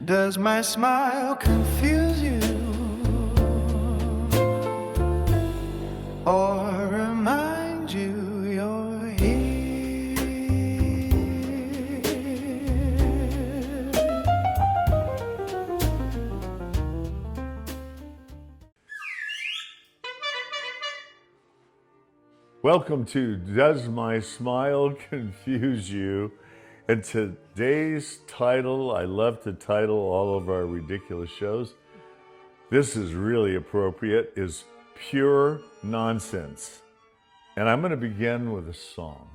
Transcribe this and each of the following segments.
Does my smile confuse you? Or remind you you're here? Welcome to Does My Smile Confuse You? And today's title, I love to title all of our ridiculous shows. This is really appropriate, is Pure Nonsense. And I'm going to begin with a song.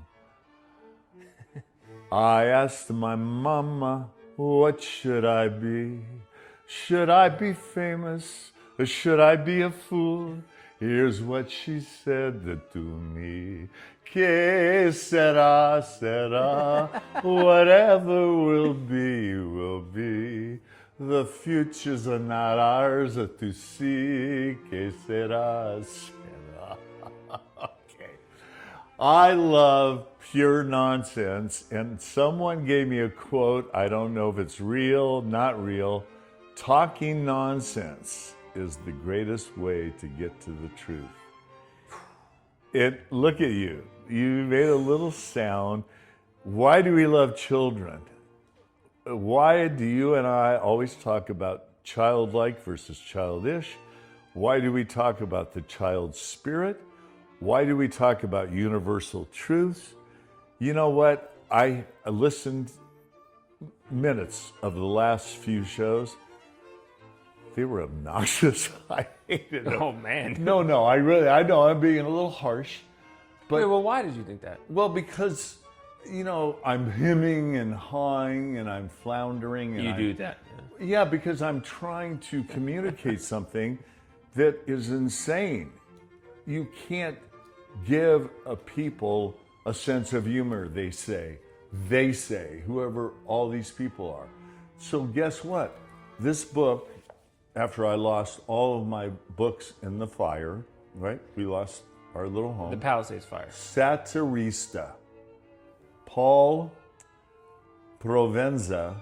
I asked my mama, what should I be? Should I be famous or should I be a fool? Here's what she said to me. Que sera, sera, whatever will be, will be. The futures are not ours to see. Que sera, sera. Okay. I love Pure Nonsense, and someone gave me a quote. I don't know if it's real, not real. Talking nonsense is the greatest way to get to the truth. Look at you. You made a little sound. Why do we love children? Why do you and I always talk about childlike versus childish? Why do we talk about the child spirit? Why do we talk about universal truths? You know what? I listened minutes of the last few shows. They were obnoxious. I hated them. Oh, man. No, I know I'm being a little harsh. But, Wait, well, why did you think that? well, because, I'm hemming and hawing and I'm floundering. And You do that. Yeah, because I'm trying to communicate something that is insane. You can't give a people a sense of humor, they say, whoever all these people are. So guess what? This book, after I lost all of my books in the fire, right? We lost our little home. The Palisades fire. Satirista, Paul Provenza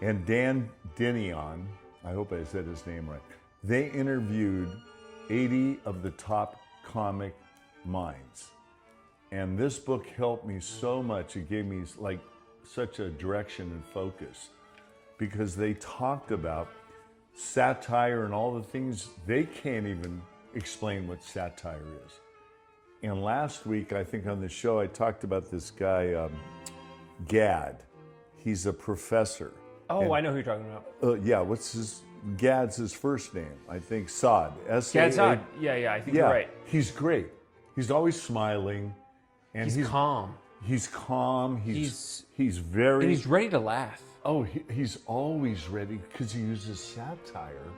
and Dan Dinion, I hope I said his name right, they interviewed 80 of the top comic minds. And this book helped me so much. It gave me like such a direction and focus because they talked about satire and all the things they can't even explain what satire is. And last week, I think on the show, I talked about this guy, Gad. He's a professor. Oh, And, I know who you're talking about. Gad's his first name, I think, Saad. Gad Saad. Yeah, I think you're right. He's great. He's always smiling. And He's calm. He's calm. He's And he's ready to laugh. Oh, he's always ready because he uses satire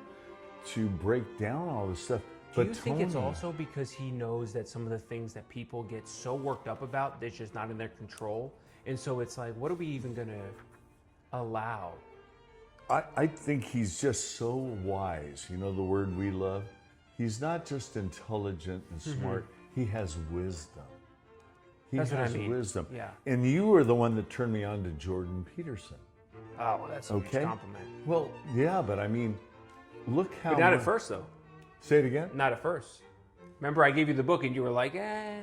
to break down all this stuff. Do you think it's also because he knows that some of the things that people get so worked up about, that's just not in their control? And so it's like, what are we even going to allow? I think he's just so wise. You know the word we love? He's not just intelligent and smart. He has wisdom. That's what I has mean. wisdom. Yeah. And you were the one that turned me on to Jordan Peterson. Oh, that's a huge Okay. compliment. Well, yeah, but I mean, look how... But not at first, though. Say it again? Not at first. Remember, I gave you the book and you were like, eh.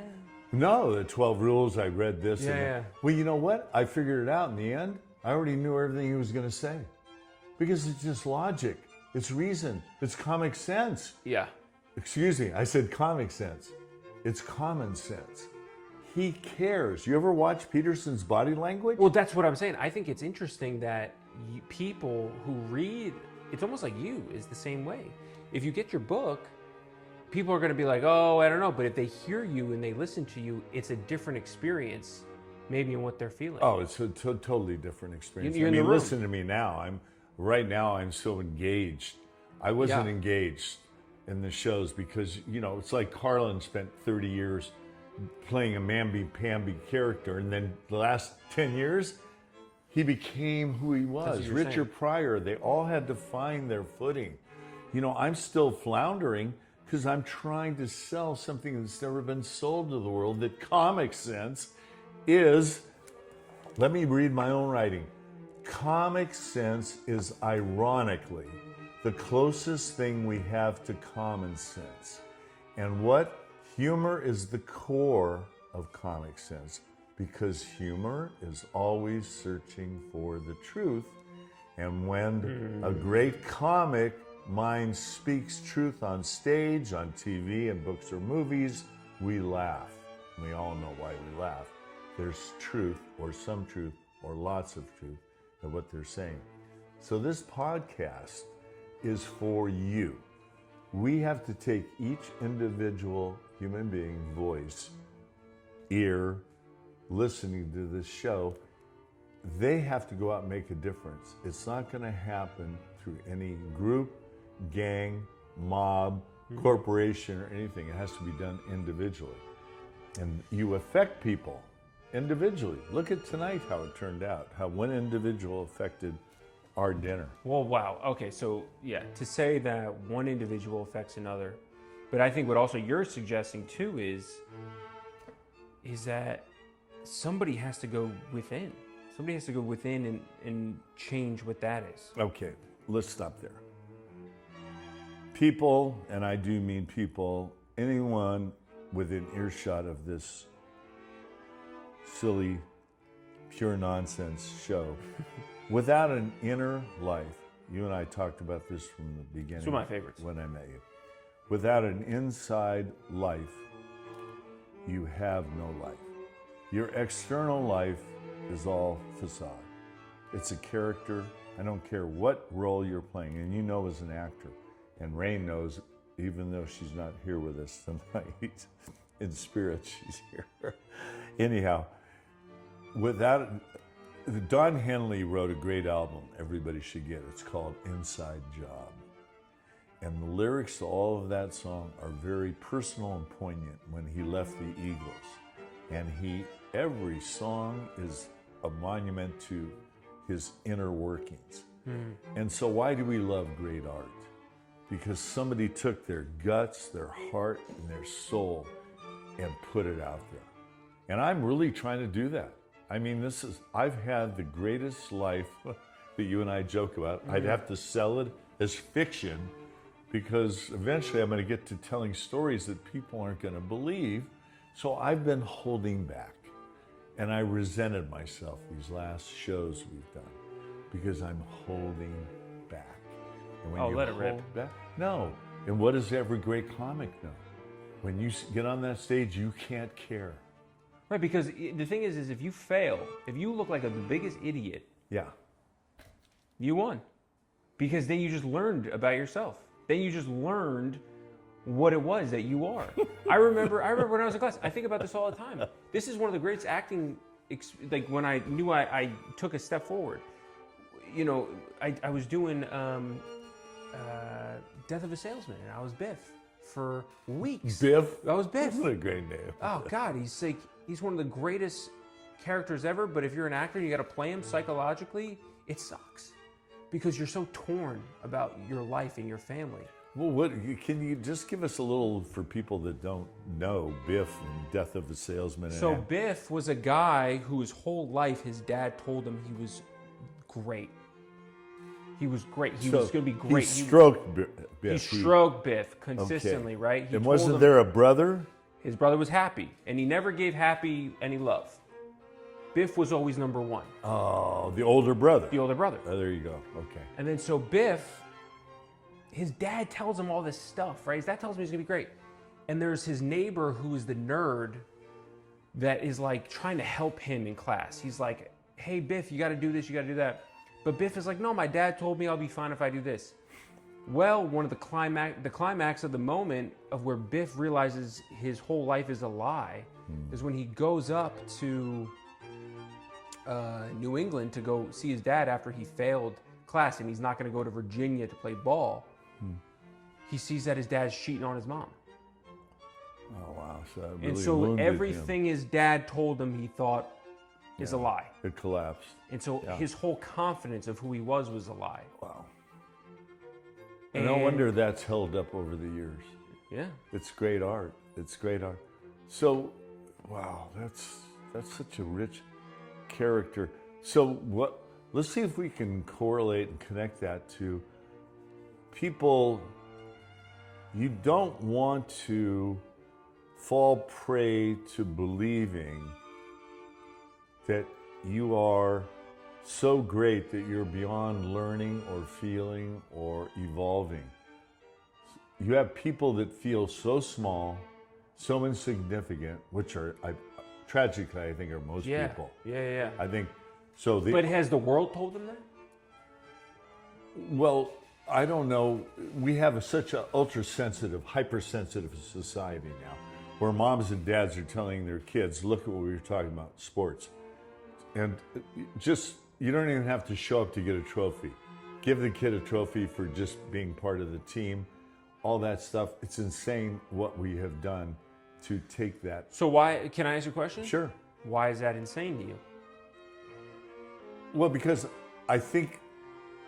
No, the 12 rules, I read this. Yeah, and yeah. Well, you know what? I figured it out in the end. I already knew everything he was going to say. Because it's just logic. It's reason. It's comic sense. Yeah. Excuse me, I said comic sense. It's common sense. He cares. You ever watch Peterson's body language? Well, that's what I'm saying. I think it's interesting that people who read, it's almost like you, is the same way. If you get your book, people are going to be like, oh, I don't know. But if they hear you and they listen to you, it's a different experience, maybe in what they're feeling. Oh, it's a totally different experience. You're in the room. Listen to me now. Right now I'm so engaged. I wasn't engaged in the shows because, it's like Carlin spent 30 years playing a mamby-pamby character, and then the last 10 years, he became who he was. Richard Pryor, they all had to find their footing. I'm still floundering because I'm trying to sell something that's never been sold to the world, that comic sense is, let me read my own writing, Comic sense is ironically the closest thing we have to common sense. And what humor is the core of comic sense, because humor is always searching for the truth. And when a great comic mind speaks truth on stage, on TV, in books or movies, we laugh. We all know why we laugh. There's truth, or some truth, or lots of truth in what they're saying. So this podcast is for you. We have to take each individual human being voice, ear, listening to this show. They have to go out and make a difference. It's not going to happen through any group, gang, mob, corporation, or anything. It has to be done individually. And you affect people individually. Look at tonight how it turned out, how one individual affected our dinner. Well, wow. Okay, so yeah, to say that one individual affects another, but I think what also you're suggesting too is that somebody has to go within. Somebody has to go within and change what that is. Okay, let's stop there. People, and I do mean people, anyone within earshot of this silly, pure nonsense show, without an inner life, you and I talked about this from the beginning. It's one of my favorites. When I met you. Without an inside life, you have no life. Your external life is all facade. It's a character. I don't care what role you're playing, and you know as an actor, and Rain knows, even though she's not here with us tonight, in spirit she's here. Anyhow, Don Henley wrote a great album everybody should get. It's called Inside Job. And the lyrics to all of that song are very personal and poignant when he left the Eagles. And every song is a monument to his inner workings. And so why do we love great art? Because somebody took their guts, their heart, and their soul and put it out there. And I'm really trying to do that. I mean, I've had the greatest life that you and I joke about. I'd have to sell it as fiction, because eventually I'm going to get to telling stories that people aren't going to believe. So I've been holding back. And I resented myself these last shows we've done because I'm holding back. And when you let it hold rip. back, no. And what does every great comic know? When you get on that stage, you can't care. Right, because the thing is if you fail, if you look like the biggest idiot, Yeah. you won. Because then you just learned about yourself. Then you just learned what it was that you are. I remember when I was in class, I think about this all the time. This is one of the greatest acting, like when I knew I took a step forward. You know, I was doing Death of a Salesman, and I was Biff for weeks. Biff? I was Biff. What a great name. Oh God, he's one of the greatest characters ever. But if you're an actor, and you got to play him psychologically. It sucks because you're so torn about your life and your family. Well, can you just give us a little, for people that don't know, Biff and Death of a Salesman? So Biff was a guy whose whole life his dad told him he was great. He was great. He was going to be great. He stroked Biff. He stroked Biff consistently, right? He And told wasn't him there a brother? his brother was Happy, and he never gave Happy any love. Biff was always number one, Oh, the older brother. the older brother. Oh, there you go. Okay. And then so Biff, his dad tells him all this stuff, right? His dad tells him he's gonna be great. And there's his neighbor who is the nerd that is like trying to help him in class. He's like, hey, Biff, you gotta do this, you gotta do that. But Biff is like, no, my dad told me I'll be fine if I do this. Well, one of the climax of the moment of where Biff realizes his whole life is a lie is when he goes up to New England to go see his dad after he failed class and he's not going to go to Virginia to play ball. He sees that his dad's cheating on his mom. Oh, wow. So that really And so wounded everything his dad told him he thought is a lie. him. It collapsed. And so his whole confidence of who he was a lie. Wow. And no wonder that's held up over the years. Yeah. It's great art. It's great art. So, wow, that's such a rich character. So let's see if we can correlate and connect that to people. You don't want to fall prey to believing that you are so great that you're beyond learning or feeling or evolving. You have people that feel so small, so insignificant, which are, tragically, I think, are most Yeah. people. Yeah. I think so. But has the world told them that? Well, I don't know. We have such an ultra-sensitive, hypersensitive society now, where moms and dads are telling their kids, look at what we were talking about, sports. And just, you don't even have to show up to get a trophy. Give the kid a trophy for just being part of the team. All that stuff. It's insane what we have done to take that. So why, can I ask you a question? Sure. Why is that insane to you? Well, because I think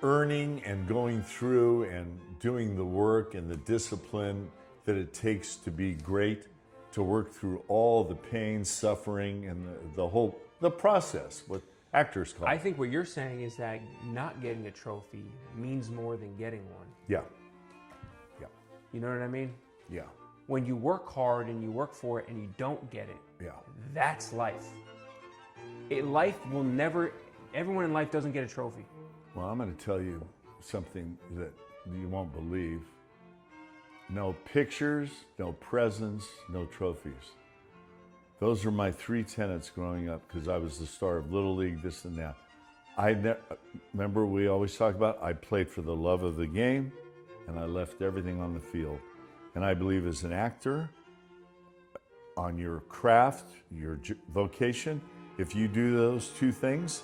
earning and going through and doing the work and the discipline that it takes to be great, to work through all the pain, suffering, and the process, what actors call I it. think what you're saying is that not getting a trophy means more than getting one. Yeah. You know what I mean? Yeah. When you work hard and you work for it and you don't get it, Yeah. that's life. Life will never, everyone in life doesn't get a trophy. Well, I'm going to tell you something that you won't believe. No pictures, no presents, no trophies. Those are my 3 tenets growing up because I was the star of Little League, this and that. Remember we always talk about, I played for the love of the game and I left everything on the field. And I believe as an actor, on your craft, your vocation, if you do those 2 things,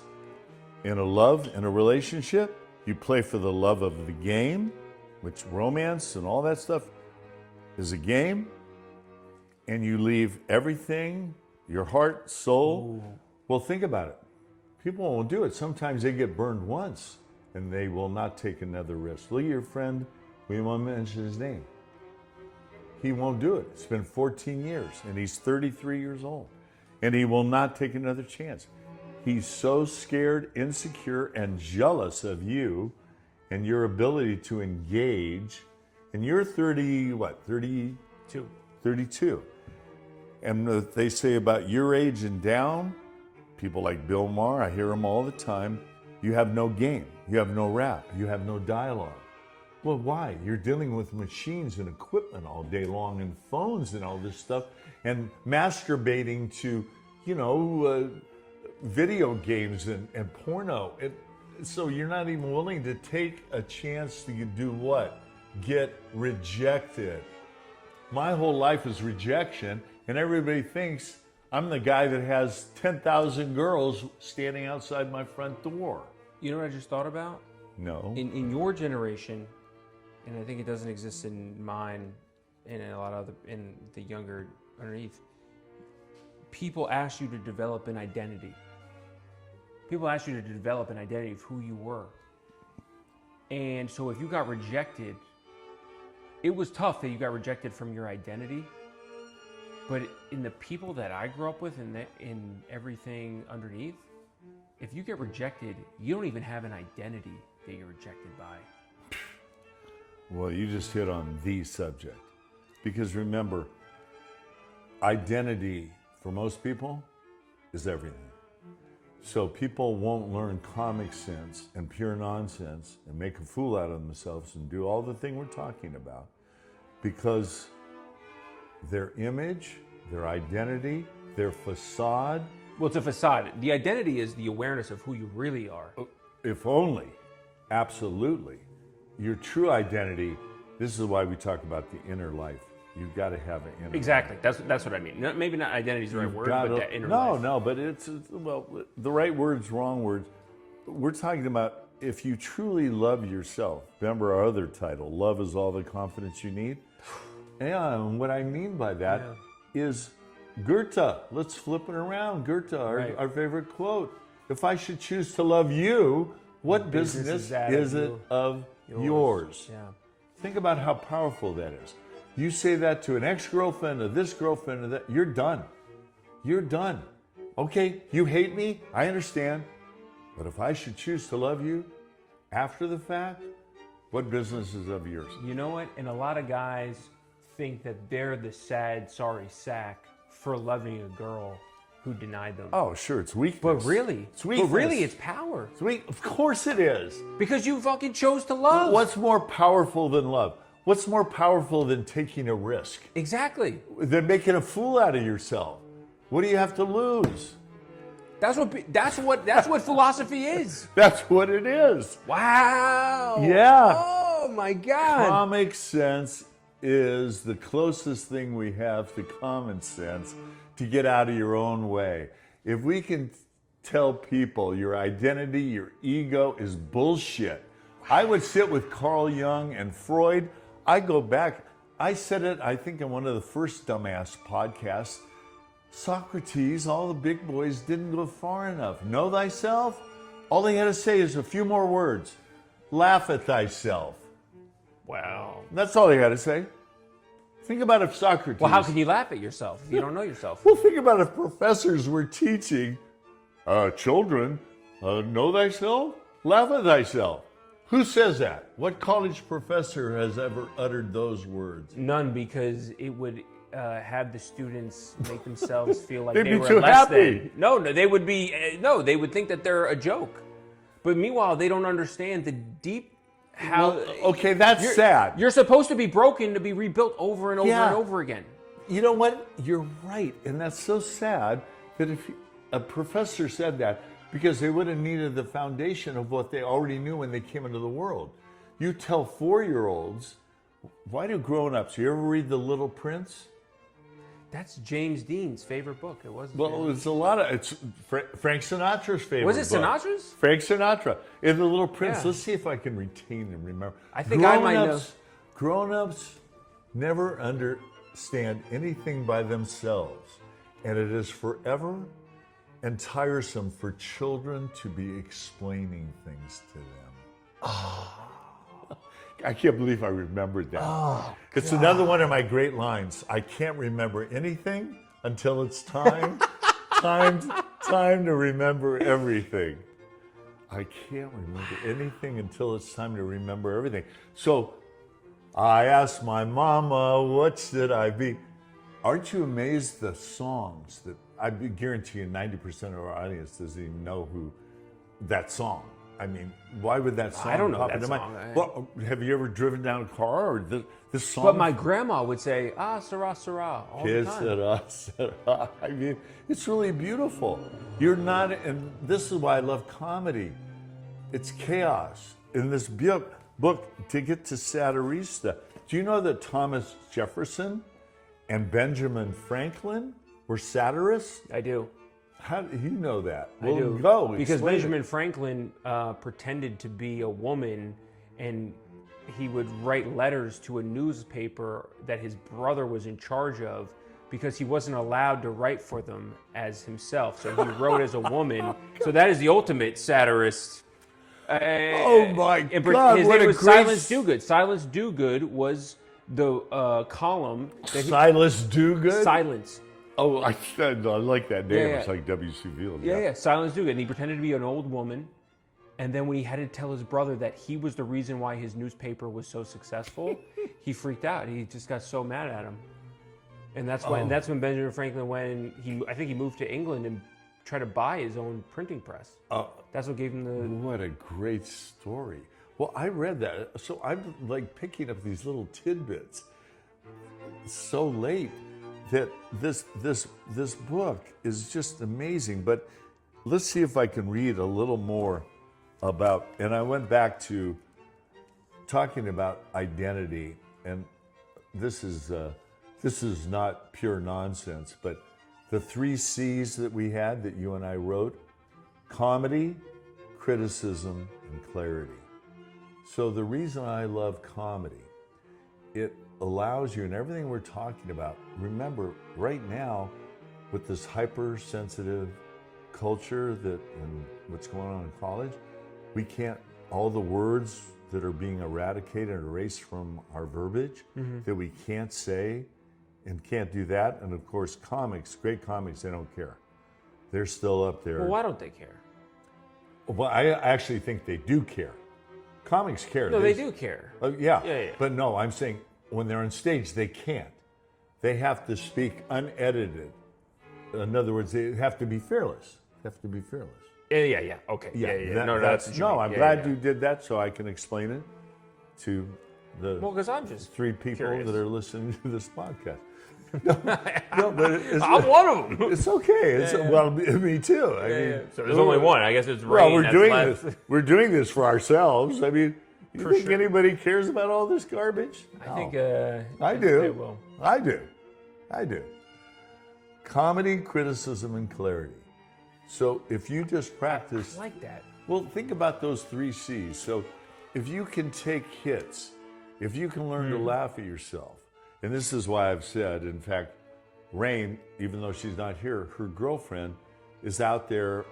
in a relationship, you play for the love of the game, which romance and all that stuff is a game, and you leave everything, your heart, soul. Ooh. Well, think about it. People won't do it. Sometimes they get burned once, and they will not take another risk. Look at your friend, we won't mention his name. He won't do it. It's been 14 years, and he's 33 years old, and he will not take another chance. He's so scared, insecure, and jealous of you and your ability to engage. And you're 32. And they say about your age and down, people like Bill Maher, I hear him all the time, you have no game, you have no rap, you have no dialogue. Well, why? You're dealing with machines and equipment all day long and phones and all this stuff and masturbating to, video games and porno. So you're not even willing to take a chance to do what? Get rejected. My whole life is rejection, and everybody thinks I'm the guy that has 10,000 girls standing outside my front door. You know what I just thought about? No. In your generation, and I think it doesn't exist in mine and in a lot of in the younger underneath, people ask you to develop an identity. People ask you to develop an identity of who you were. And so if you got rejected, it was tough that you got rejected from your identity. But in the people that I grew up with and in everything underneath, if you get rejected, you don't even have an identity that you're rejected by. Well, you just hit on the subject. Because remember, identity for most people is everything. So people won't learn comic sense and pure nonsense and make a fool out of themselves and do all the thing we're talking about because their image, their identity, their facade. Well, it's a facade. The identity is the awareness of who you really are. If only, absolutely. Your true identity, this is why we talk about the inner life. You've got to have an inner Exactly. life. That's what I mean. Maybe not identity is the right word, but that inner no, life. No, but it's, well, the right words, wrong words. We're talking about if you truly love yourself. Remember our other title, Love is All the Confidence You Need? Yeah, and what I mean by that is Goethe. Let's flip it around. Goethe, our favorite quote. If I should choose to love you, what business is it of yours? Yeah. Think about how powerful that is. You say that to an ex-girlfriend or this girlfriend or that, you're done. You're done. Okay, you hate me, I understand. But if I should choose to love you after the fact, what business is of yours? You know what? And a lot of guys think that they're the sad, sorry sack for loving a girl who denied them. Oh, sure, it's weakness. But really, it's weakness. it's power. It's weak. Of course it is. Because you fucking chose to love. What's more powerful than love? What's more powerful than taking a risk? Exactly. Than making a fool out of yourself? What do you have to lose? That's what philosophy is. That's what it is. Wow. Yeah. Oh my God. Comic sense is the closest thing we have to common sense to get out of your own way. If we can tell people your identity, your ego is bullshit. I would sit with Carl Jung and Freud. I go back. I said it, I think, in one of the first Dumbass podcasts. Socrates, all the big boys didn't go far enough. Know thyself? All they had to say is a few more words. Laugh at thyself. Wow. That's all they had to say. Think about if Socrates... Well, how can you laugh at yourself if you don't know yourself? Well, think about if professors were teaching children, know thyself, laugh at thyself. Who says that? What college professor has ever uttered those words? None, because it would have the students make themselves feel like They'd they be were too less happy. than. No, they would be. No, they would think that they're a joke. But meanwhile, they don't understand the deep how. Well, okay, that's you're, sad. You're supposed to be broken to be rebuilt over and over Yeah. and over again. You know what? You're right. And that's so sad that if a professor said that, because they would have needed the foundation of what they already knew when they came into the world. You tell 4-year-olds, why do grown-ups, you ever read The Little Prince? That's James Dean's favorite book. It wasn't. Well, it's a lot of, it's Frank Sinatra's favorite Was it book. Sinatra's? Frank Sinatra. In The Little Prince, Yeah. let's see if I can retain and remember. I think I might know. Grown-ups never understand anything by themselves. And it is forever and tiresome for children to be explaining things to them. I can't believe I remembered that. It's another one of my great lines. I can't remember anything until it's time. time to remember everything. I can't remember anything until it's time to remember everything. So I asked my mama, what should I be? Aren't you amazed the songs that I guarantee you 90% of our audience doesn't even know who that song. I mean, why would that song I don't know pop that into song. mind? Well, have you ever driven down a car or this song? But my grandma would say, Sarah, Sarah, all the Kiss time. at us. I mean, it's really beautiful. You're not, and this is why I love comedy. It's chaos. In this book, to get to Satirista, do you know that Thomas Jefferson and Benjamin Franklin were satirists? I do. How do you know that? I Well, do. go. Because explain it. Benjamin Franklin pretended to be a woman, and he would write letters to a newspaper that his brother was in charge of because he wasn't allowed to write for them as himself. So he wrote as a woman. So that is the ultimate satirist. Oh my And God! his what name a was great Silence Dogood. Silence Dogood was the column that Silas Dogood. Silence. Oh, I like that name. Yeah, It's yeah. like W.C. Fields. Yeah, Silence Dogood. And he pretended to be an old woman. And then when he had to tell his brother that he was the reason why his newspaper was so successful, he freaked out. He just got so mad at him. And that's when Benjamin Franklin went and I think he moved to England and tried to buy his own printing press. That's what gave him the What a great story. Well, I read that. So I'm like picking up these little tidbits so late that this book is just amazing. But let's see if I can read a little more about, and I went back to talking about identity, and this is not pure nonsense, but the 3 C's that we had that you and I wrote: comedy, criticism, and clarity. So the reason I love comedy, it allows you, and everything we're talking about, remember right now with this hypersensitive culture that and what's going on in college, we can't, all the words that are being eradicated and erased from our verbiage that we can't say and can't do that. And of course, comics, great comics, they don't care. They're still up there. Well, why don't they care? Well, I actually think they do care. Comics care. No, they do care. Yeah. Yeah. But no, I'm saying when they're on stage, they can't. They have to speak unedited. In other words, they have to be fearless. They have to be fearless. Yeah. Okay. that- No, that's what you mean. I'm Yeah, glad yeah. you did that so I can explain it to the Well, because I'm just 3 people curious. that are listening to this podcast. No, but I'm one of them. it's okay. Well, me too. I mean, So there's only one. I guess it's well, Rain we're that's doing left. this. We're doing this for ourselves. I mean, you For think sure. anybody cares about all this garbage? I think I they do. will. I do. Comedy, criticism, and clarity. So if you just practice, I like that. well, think about those 3 C's. So if you can take hits, if you can learn to laugh at yourself, and this is why I've said, in fact, Rain, even though she's not here, her girlfriend is out there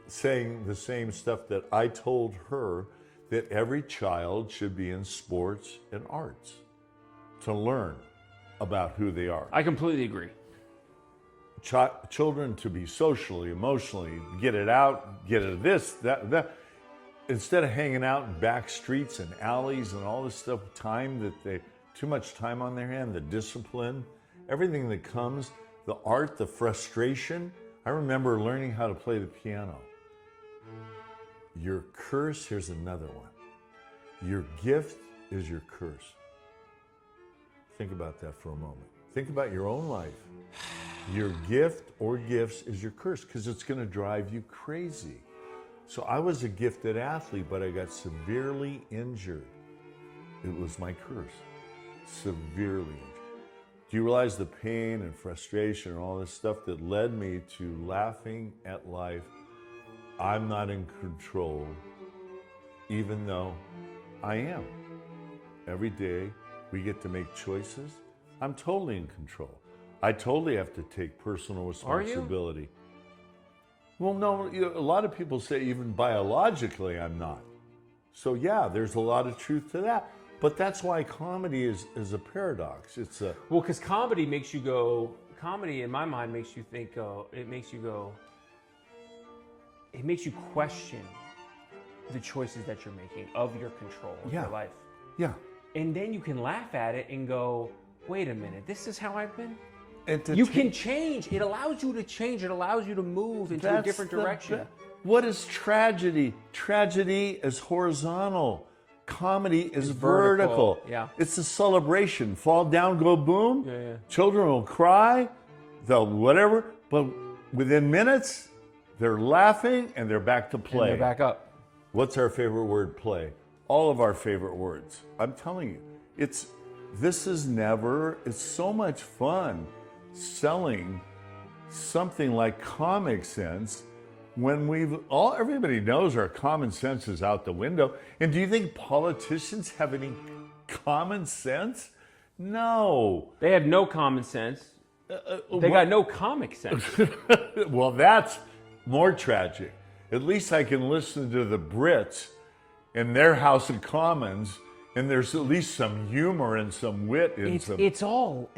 saying the same stuff that I told her, that every child should be in sports and arts to learn about who they are. I completely agree. Children to be socially, emotionally, get it out, get it this, that. Instead of hanging out in back streets and alleys and all this stuff, too much time on their hand, the discipline, everything that comes, the art, the frustration. I remember learning how to play the piano. Your curse, here's another one. Your gift is your curse. Think about that for a moment. Think about your own life. Your gift or gifts is your curse because it's going to drive you crazy. So I was a gifted athlete, but I got severely injured. It was my curse. Severely injured. Do you realize the pain and frustration and all this stuff that led me to laughing at life? I'm not in control, even though I am. Every day we get to make choices. I'm totally in control. I totally have to take personal responsibility. Well, no, a lot of people say even biologically I'm not. So yeah, there's a lot of truth to that. But that's why comedy is a paradox. It's a Well, because comedy makes you go. Comedy, in my mind, makes you think. It makes you question the choices that you're making of your control of your life. yeah. And then you can laugh at it and go, "Wait a minute, this is how I've been." And to You ta- can change. It allows you to change. It allows you to move into a That's different direction. What is tragedy? Tragedy is horizontal. Comedy is vertical. vertical. Yeah. It's a celebration. Fall down, go boom. Yeah. Children will cry, they'll whatever, but within minutes, they're laughing and they're back to play. And they're back up. What's our favorite word? Play. All of our favorite words. I'm telling you, it's so much fun selling something like Comic Sense when everybody knows our common sense is out the window. And do you think politicians have any common sense? No. They have no common sense. They got no comic sense. Well, that's more tragic. At least I can listen to the Brits in their House of Commons, and there's at least some humor and some wit in some. It's all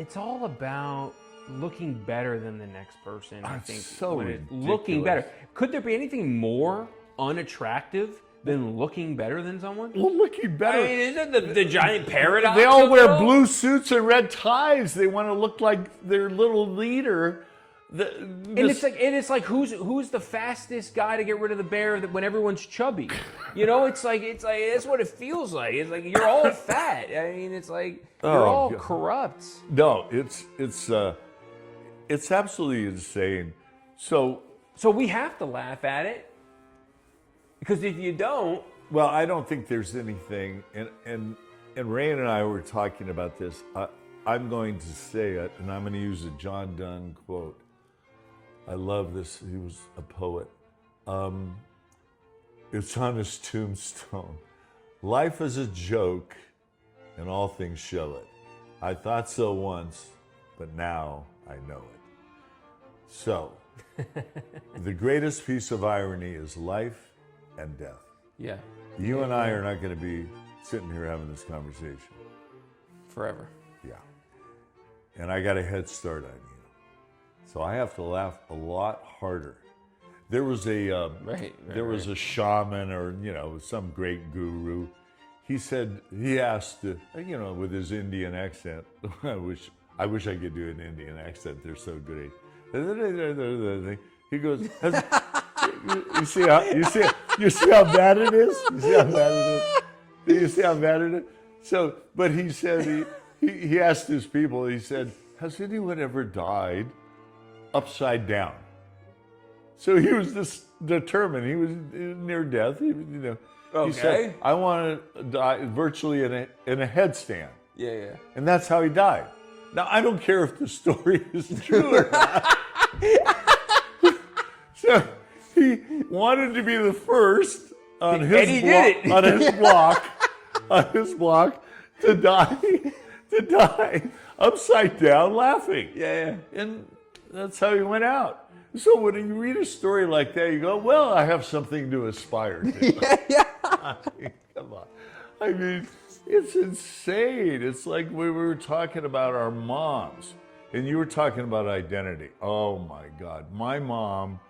about looking better than the next person. I That's think so looking ridiculous. better. Could there be anything more unattractive than looking better than someone? Well, looking better. I mean, isn't the giant paradox? They all of wear it all? blue suits and red ties. They want to look like their little leader. And it's like who's the fastest guy to get rid of the bear when everyone's chubby? You know, it's like that's what it feels like. It's like you're all fat. I mean, it's like you're all God. corrupt. No, it's absolutely insane. So, we have to laugh at it because if you don't, well, I don't think there's anything, and Rain and I were talking about this. I'm going to say it, and I'm going to use a John Donne quote. I love this. He was a poet. It's on his tombstone. Life is a joke, and all things show it. I thought so once, but now I know it. So, the greatest piece of irony is life and death. yeah, You and I are not going to be sitting here having this conversation. forever. Yeah. And I got a head start on you. So I have to laugh a lot harder. There was a Right, there was a shaman or some great guru. He said he asked with his Indian accent. I wish I could do an Indian accent. They're so great. He goes, you see how bad it is? You see how bad it is? Do you see how bad it is? So, but he said he asked his people. He said, "Has anyone ever died upside down?" So he was just determined. He was near death. He Okay. He said, "I want to die virtually in a headstand," Yeah. and that's how he died. Now I don't care if the story is true or not. So he wanted to be the first on And he did it. on his block to die upside down laughing. Yeah. And that's how he went out. So when you read a story like that, you go, well, I have something to aspire to. I mean, come on. I mean, it's insane. It's like we were talking about our moms, and you were talking about identity. Oh my God. My mom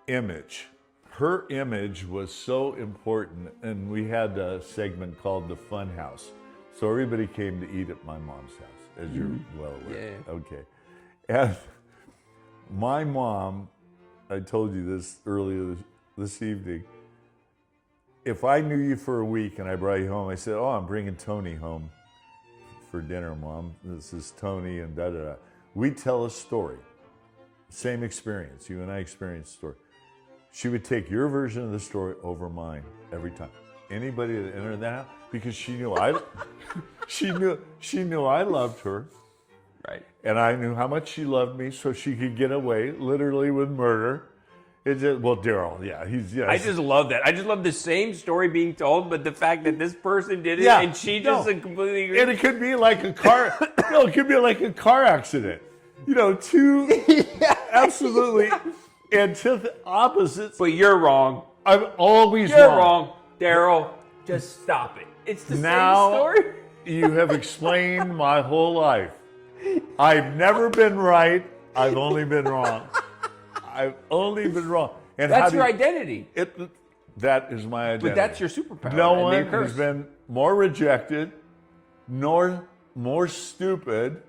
image. Her image was so important, and we had a segment called the Fun House. So everybody came to eat at my mom's house, as you're well aware. Yeah. Okay. And my mom, I told you this earlier this evening, if I knew you for a week and I brought you home, I said, "Oh, I'm bringing Tony home for dinner, Mom. This is Tony," and da-da-da. We'd tell a story. Same experience. You and I experienced a story. She would take your version of the story over mine every time. Anybody that entered that house, because she knew she knew I loved her, Right. and I knew how much she loved me, so she could get away literally with murder. It's just, well, Daryl, yeah, I just love that. I just love the same story being told, but the fact that this person did it Yeah, and she just no. completely agreed. And it could be like a car. No, it could be like a car accident. Two absolutely opposites. But you're wrong. I'm always You're wrong, Daryl. Just stop it. It's the Now same story. you have explained my whole life. I've never been right. I've only been wrong. I've only been wrong. And That's your identity. That is my identity. But that's your superpower. No and one your curse. has been more rejected, nor more stupid.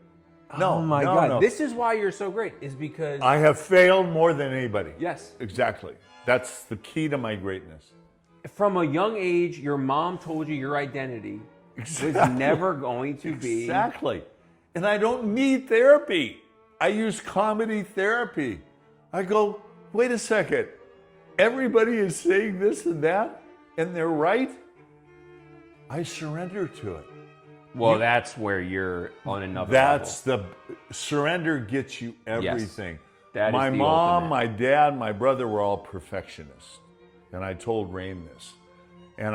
No, Oh my no, God. no. This is why you're so great, is because. I have failed more than anybody. Yes. Exactly. That's the key to my greatness. From a young age, your mom told you your identity was never going to be. Exactly. And I don't need therapy. I use comedy therapy. I go, wait a second. Everybody is saying this and that, and they're right. I surrender to it. Well, that's where you're on another That's level. the surrender gets you everything. That is my the mom, ultimate. my dad, my brother were all perfectionists. And I told Rain this. And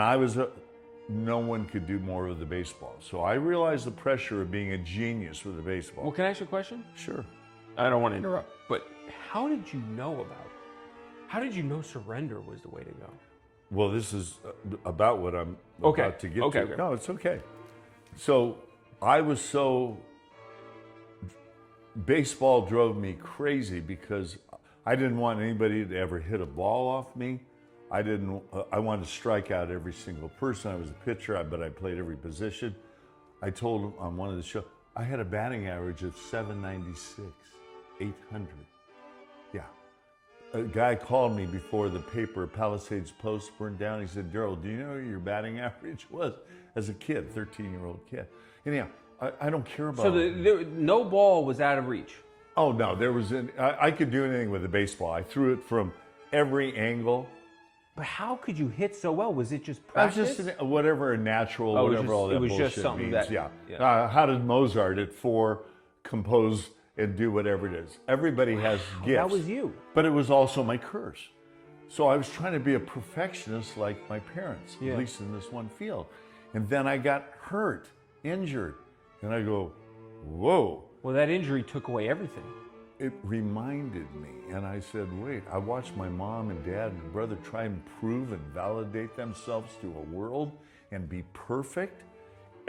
no one could do more with the baseball. So I realized the pressure of being a genius with the baseball. Well, can I ask you a question? Sure. I don't want to interrupt, but how did you know surrender was the way to go? Well, this is about what I'm Okay. about to get Okay, to. okay. No, it's okay. So I was baseball drove me crazy because I didn't want anybody to ever hit a ball off me. I wanted to strike out every single person. I was a pitcher, but I played every position. I told him on one of the shows, I had a batting average of 796, 800. Yeah. A guy called me before the paper Palisades Post burned down. He said, Daryl, do you know what your batting average was as a kid, 13-year-old kid? Anyhow, I don't care about So no ball was out of reach. Oh, no, I could do anything with a baseball. I threw it from every angle. But how could you hit so well? Was it just I was practice? just whatever a natural, Oh, it was whatever just- all that it was bullshit just something means. that- yeah. How did Mozart at 4 compose and do whatever it is? Everybody has gifts. that was you. But it was also my curse. So I was trying to be a perfectionist like my parents, Yeah. at least in this one field. And then I got hurt, injured. And I go, whoa. Well, that injury took away everything. It reminded me, and I said, wait, I watched my mom and dad and brother try and prove and validate themselves to a world and be perfect.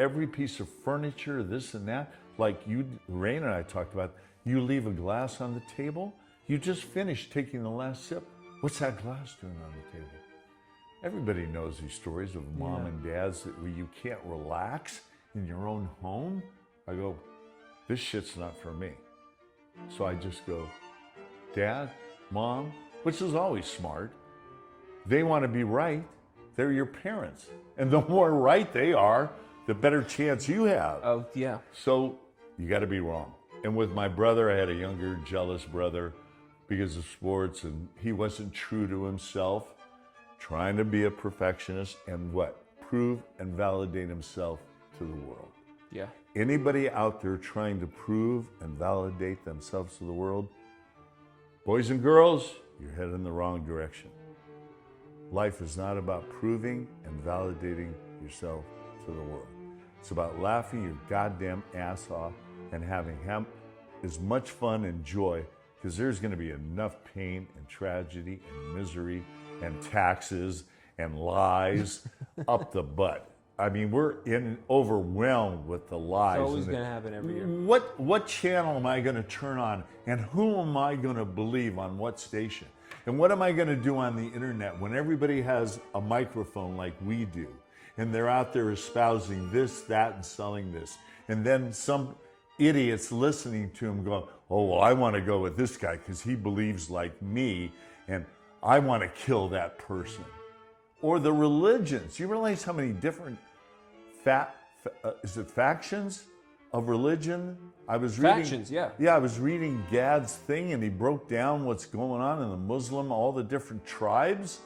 Every piece of furniture, this and that, like Rain and I talked about, you leave a glass on the table, You just finished taking the last sip. What's that glass doing on the table? Everybody knows these stories of mom and dads that where you can't relax in your own home. I go, this shit's not for me. So I just go, Dad, Mom, which is always smart. They want to be right. They're your parents. And the more right they are, the better chance you have. Oh, yeah. So you got to be wrong. And with my brother, I had a younger, jealous brother because of sports, and he wasn't true to himself, trying to be a perfectionist and what? Prove and validate himself to the world. Yeah. Anybody out there trying to prove and validate themselves to the world, boys and girls, you're headed in the wrong direction. Life is not about proving and validating yourself to the world. It's about laughing your goddamn ass off and having as much fun and joy, because there's going to be enough pain and tragedy and misery and taxes and lies up the butt. I mean, we're overwhelmed with the lies. It's always going to happen every year. What channel am I going to turn on, and who am I going to believe on what station? And what am I going to do on the internet when everybody has a microphone like we do, and they're out there espousing this, that, and selling this, and then some idiots listening to him go, oh, well, I want to go with this guy because he believes like me, and I want to kill that person. Or the religions. You realize how many different factions of religion? I was reading. Factions, yeah. Yeah, I was reading Gad's thing, and he broke down what's going on in the Muslim, all the different tribes.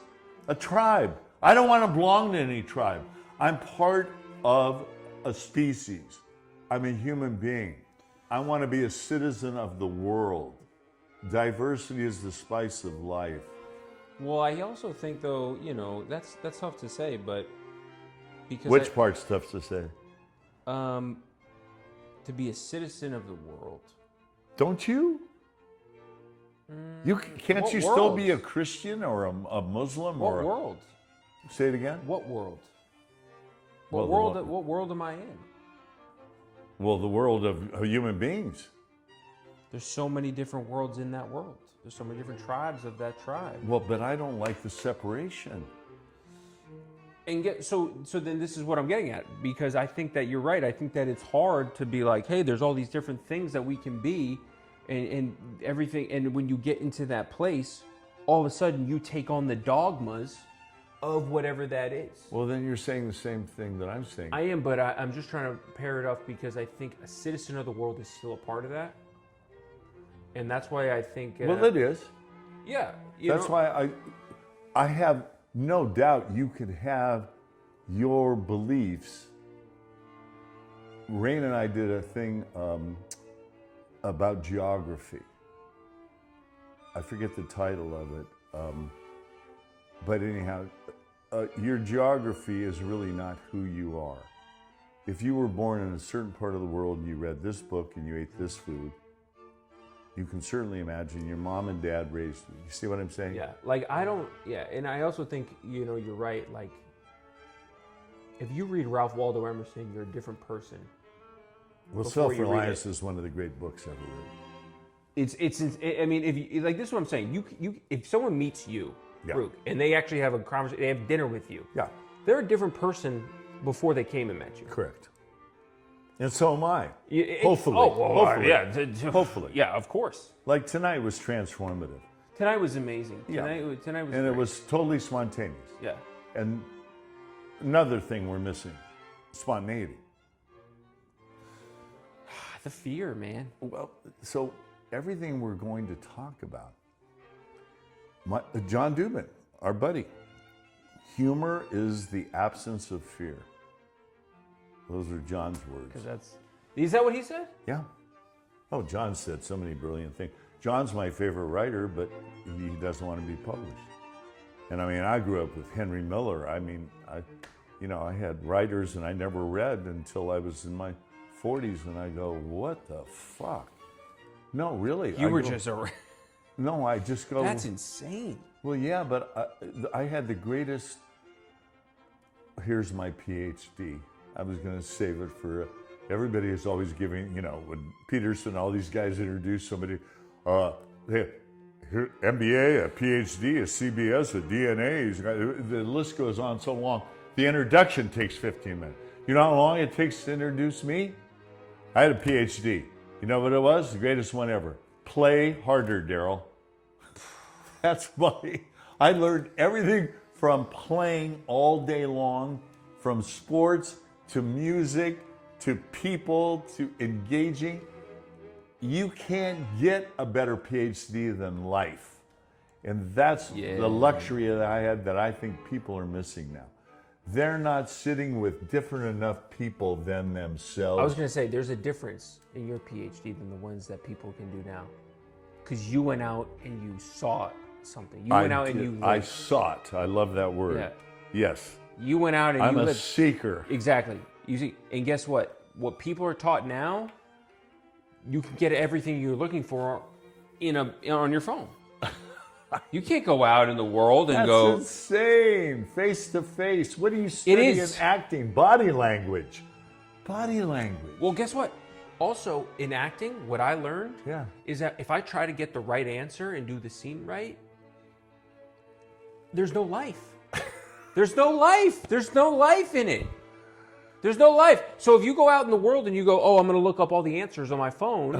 A tribe. I don't want to belong to any tribe. I'm part of a species. I'm a human being. I want to be a citizen of the world. Diversity is the spice of life. Well, I also think, though, you know, that's tough to say, but because Which part's tough to say? to be a citizen of the world. Don't you? Can't what you still be a world? Christian or a Muslim What or world? say it again? What world? Well, What world? What world am I in? Well, the world of human beings. There's so many different worlds in that world. There's so many different tribes of that tribe. Well, but I don't like the separation. And so then this is what I'm getting at, because I think that you're right. I think that it's hard to be like, hey, there's all these different things that we can be, and everything. And when you get into that place, all of a sudden you take on the dogmas of whatever that is. Well, then you're saying the same thing that I'm saying. I am, but I'm just trying to pair it up because I think a citizen of the world is still a part of that. And that's why I think... Well, it is. Yeah. That's why I have no doubt you could have your beliefs. Rain and I did a thing about geography. I forget the title of it. But anyhow, your geography is really not who you are. If you were born in a certain part of the world and you read this book and you ate this food, you can certainly imagine your mom and dad raised you. You see what I'm saying? Yeah, like and I also think, you're right, like, if you read Ralph Waldo Emerson, you're a different person. Well, before you read Self-Reliance it. is one of the great books ever written. It's I mean, if you, like, this is what I'm saying, you if someone meets you, Yeah. Rook, and they actually have a conversation, they have dinner with you, Yeah, they're a different person before they came and met you. correct. And so am I. It- Hopefully. Oh, well, Hopefully. yeah. Hopefully. Yeah, of course. Like tonight was transformative. Tonight was amazing. Yeah. Tonight was And it great. was totally spontaneous. Yeah. And another thing we're missing, spontaneity. The fear, man. Well, so everything we're going to talk about, John Dubin, our buddy, humor is the absence of fear. Those are John's words. Because is that what he said? Yeah. Oh, John said so many brilliant things. John's my favorite writer, but he doesn't want to be published. And I mean, I grew up with Henry Miller. I mean, I had writers and I never read until I was in my 40s, and I go, what the fuck? No, really. You I were go, just a... No, I just go. That's insane. Well, yeah, but I had the greatest. Here's my PhD. I was going to save it for. Everybody is always giving, when Peterson, all these guys introduce somebody. Hey, MBA, a PhD, a CBS, a DNA. He's got, the list goes on so long. The introduction takes 15 minutes. You know how long it takes to introduce me? I had a PhD. You know what it was? The greatest one ever. Play harder, Daryl. That's my. I learned everything from playing all day long, from sports to music to people to engaging. You can't get a better PhD than life. And that's the luxury that I had that I think people are missing now. They're not sitting with different enough people than themselves. I was going to say, there's a difference in your PhD than the ones that people can do now. Because you went out and you saw something. You went out and you lived. I sought. I love that word. Yeah. Yes. You went out and I'm you a lived. seeker. Exactly. You see, and guess what? What people are taught now, you can get everything you're looking for on your phone. You can't go out in the world and That's go. insane. Face to face. What do you study in is. acting? Body language. Body language. Well, guess what? Also, in acting, what I learned Yeah. is that if I try to get the right answer and do the scene right, there's no life. There's no life. There's no life in it. There's no life. So if you go out in the world and you go, "Oh, I'm going to look up all the answers on my phone,"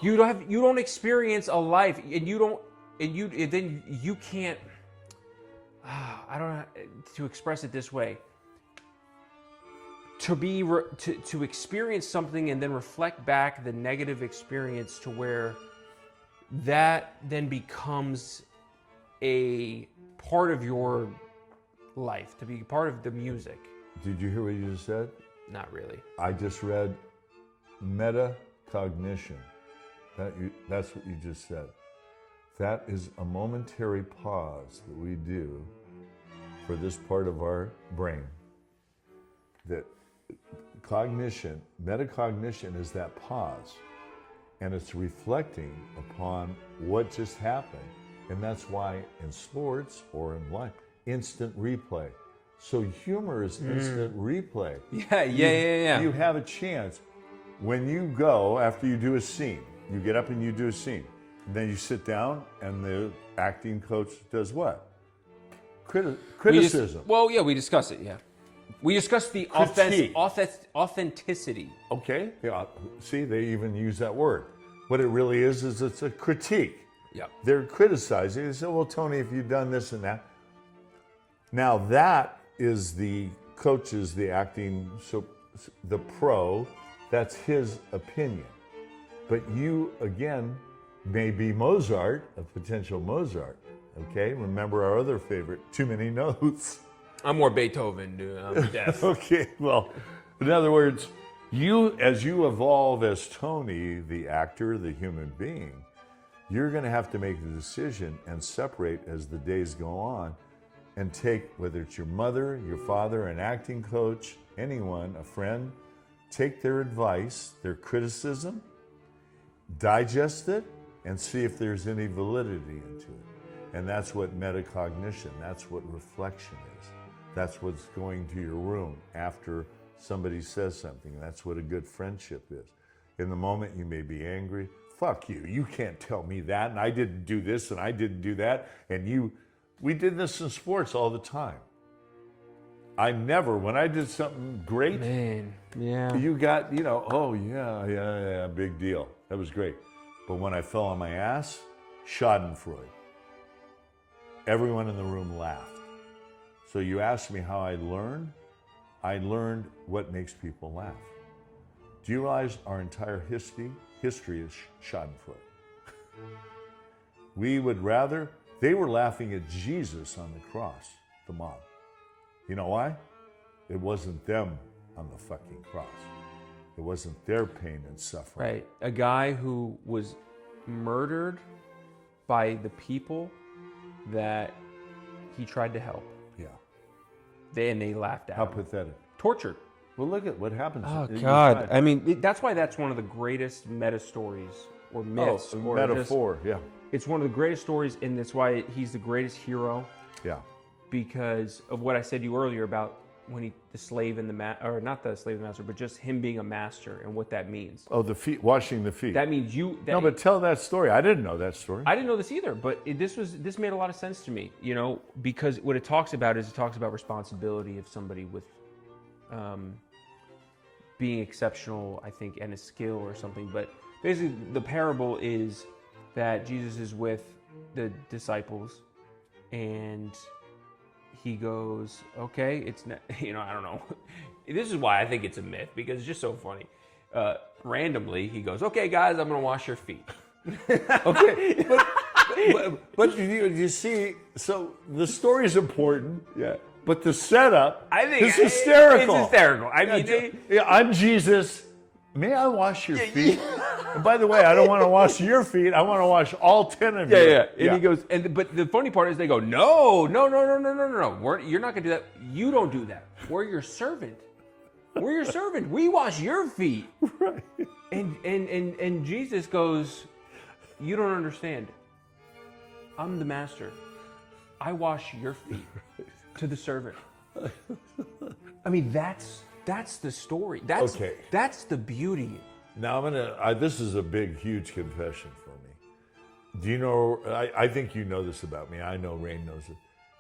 you don't experience a life, and then you can't. I don't know how to express it this way. To experience something and then reflect back the negative experience to where that then becomes a part of your life, to be part of the music. Did you hear what you just said? Not really. I just read metacognition. That's what you just said. That is a momentary pause that we do for this part of our brain. That cognition, metacognition is that pause. And it's reflecting upon what just happened. And that's why in sports or in life, instant replay. So humor is instant replay. Yeah. You have a chance. When you go, after you do a scene, you get up and you do a scene. And then you sit down and the acting coach does what? Criticism. We discuss it, yeah. We discussed the authenticity. Okay. Yeah. See, they even use that word. What it really is it's a critique. Yeah. They're criticizing. They say, well, Tony, if you've done this and that. Now that is the coach's, the acting, so the pro, that's his opinion. But you, again, may be Mozart, a potential Mozart. Okay? Remember our other favorite, too many notes. I'm more Beethoven, dude. I'm deaf. Okay, well, in other words, as you evolve as Tony, the actor, the human being, you're going to have to make the decision and separate as the days go on and take, whether it's your mother, your father, an acting coach, anyone, a friend, take their advice, their criticism, digest it, and see if there's any validity into it. And that's what metacognition, that's what reflection is. That's what's going to your room after somebody says something. That's what a good friendship is. In the moment, you may be angry. Fuck you. You can't tell me that. And I didn't do this and I didn't do that. And we did this in sports all the time. When I did something great, Man, yeah. you got, oh yeah, big deal. That was great. But when I fell on my ass, Schadenfreude. Everyone in the room laughed. So you asked me how I learned. I learned what makes people laugh. Do you realize our entire history is Schadenfreude? They were laughing at Jesus on the cross, the mob. You know why? It wasn't them on the fucking cross. It wasn't their pain and suffering. Right. A guy who was murdered by the people that he tried to help. Yeah. They laughed at How him. pathetic. Tortured. Well, look at what happens. Oh, You God. tried. I mean, that's why that's one of the greatest meta stories or myths. or metaphor, yeah. It's one of the greatest stories, and that's why he's the greatest hero, Yeah. because of what I said to you earlier about the slave and or not the slave and the master, but just him being a master and what that means. Oh, the feet, washing the feet. That means No, but tell that story. I didn't know that story. I didn't know this either, but this made a lot of sense to me, because what it talks about responsibility of somebody with being exceptional, I think, and a skill or something. But basically, the parable is that Jesus is with the disciples, and he goes, "Okay, it's I don't know." This is why I think it's a myth, because it's just so funny. Randomly, he goes, "Okay, guys, I'm going to wash your feet." Okay, but you see, so the story is important. Yeah. But the setup is It's hysterical. hysterical. I mean, I'm Jesus. May I wash your feet? And by the way, I don't want to wash your feet. I want to wash all 10 of you. Yeah. And he goes, but the funny part is they go, no. You're not going to do that. You don't do that. We're your servant. We're your servant. We wash your feet. Right. And Jesus goes, you don't understand. I'm the master. I wash your feet to the servant. I mean, that's the story. That's the beauty. Now this is a big, huge confession for me. Do you know, I think you know this about me. I know Rain knows it.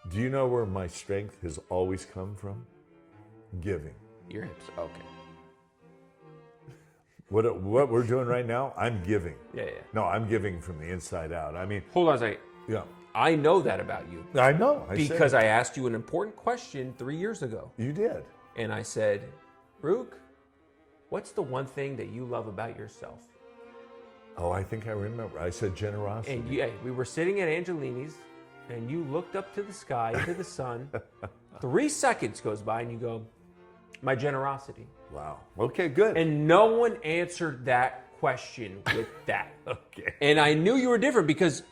Do you know where my strength has always come from? Giving. Your hips, okay. What we're doing right now, I'm giving. Yeah. No, I'm giving from the inside out. I mean, Hold on a second. yeah. I know that about you. I know. Because I asked you an important question 3 years ago. You did. And I said, Rook, what's the one thing that you love about yourself? Oh, I think I remember. I said generosity. And we were sitting at Angelini's, and you looked up to the sky, to the sun. 3 seconds goes by, and you go, my generosity. Wow. Okay, good. And no one answered that question with that. Okay. And I knew you were different because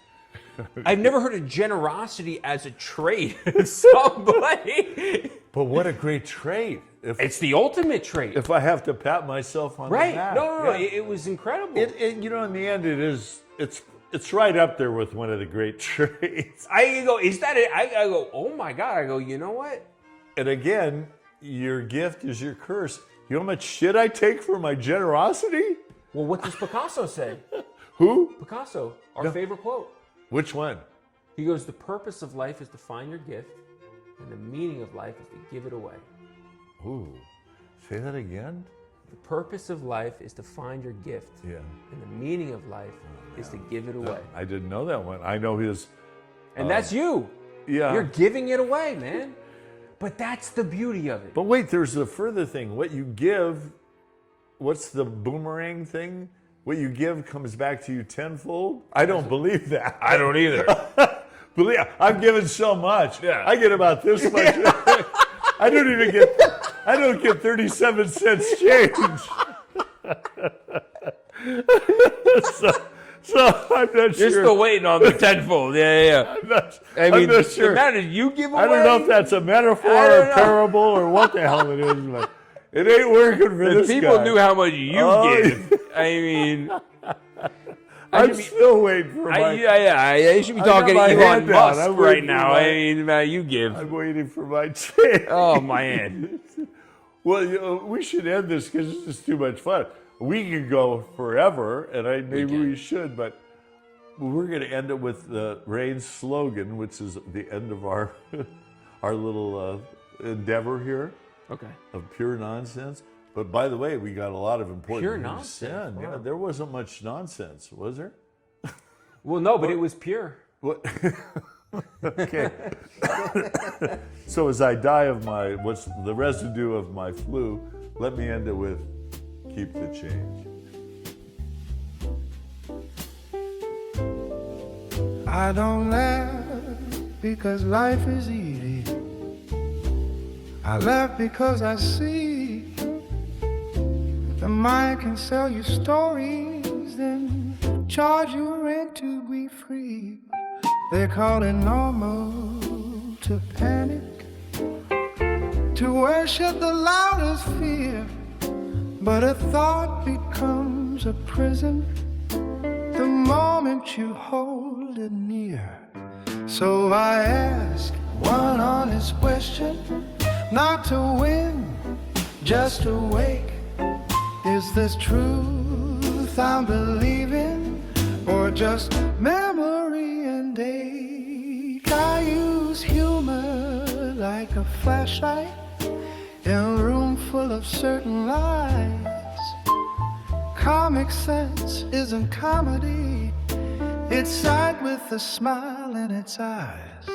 I've never heard of generosity as a trait of somebody. But what a great trait. It's the ultimate trait. If I have to pat myself on Right. the back. No. Yeah. It was incredible. In the end, it's right up there with one of the great traits. I go, is that it? I go, oh my God. I go, you know what? And again, your gift is your curse. You know how much shit I take for my generosity? Well, what does Picasso say? Who? Picasso, our favorite quote. Which one? He goes, the purpose of life is to find your gift, and the meaning of life is to give it away. Ooh. Say that again? The purpose of life is to find your gift, Yeah. and the meaning of life is to give it away. I didn't know that one. I know his. And that's you. Yeah. You're giving it away, man. But that's the beauty of it. But wait, there's a further thing. What you give, what's the boomerang thing? What you give comes back to you tenfold? I don't believe that. I don't either. I've given so much. Yeah. I get about this much. I don't get 37 cents change. So I'm not sure. You're still waiting on the tenfold. Yeah. I'm not The sure. matter you give away. I don't know if that's a metaphor I or don't a know. parable or what the hell it is, but it ain't working for this People guy. knew how much you give. I mean, I'm still waiting for my. I should be I got talking my to hand Elon down. Musk I'm right waiting for now. my- I mean, man, you give. I'm waiting for my change. Oh man. Well, we should end this because this is too much fun. We could go forever, and maybe we should, but we're going to end it with the Rain's slogan, which is the end of our little endeavor here Okay. of pure nonsense. But by the way, we got a lot of important Pure things nonsense, said. wow. Yeah, there wasn't much nonsense, was there? Well, no, but it was pure. What? Okay. So as I die of what's the residue of my flu, let me end it with keep the change. I don't laugh because life is easy. I laugh because I see the mind can sell you stories, then charge you rent to be free. They call it normal to panic, to worship the loudest fear. But a thought becomes a prison the moment you hold it near. So I ask one honest question: not to win, just to wake. Is this truth I'm believing, or just memory and ache? I use humor like a flashlight in a room full of certain lies. Comic sense isn't comedy, it's sight with a smile in its eyes.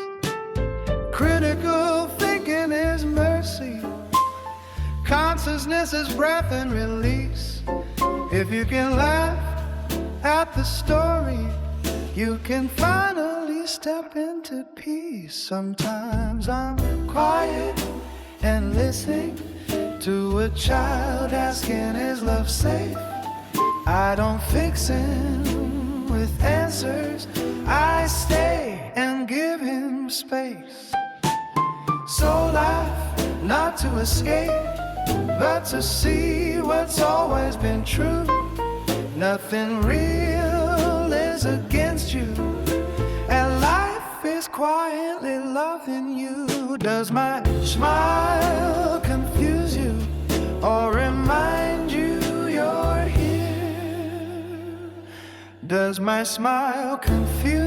Critical thinking is mercy, consciousness is breath and release. If you can laugh at the story, you can finally step into peace. Sometimes I'm quiet and listening to a child asking, is love safe? I don't fix him with answers, I stay and give him space. So laugh, not to escape, but to see what's always been true. Nothing real is against you, and life is quietly loving you. Does my smile confuse you, or remind you you're here? Does my smile confuse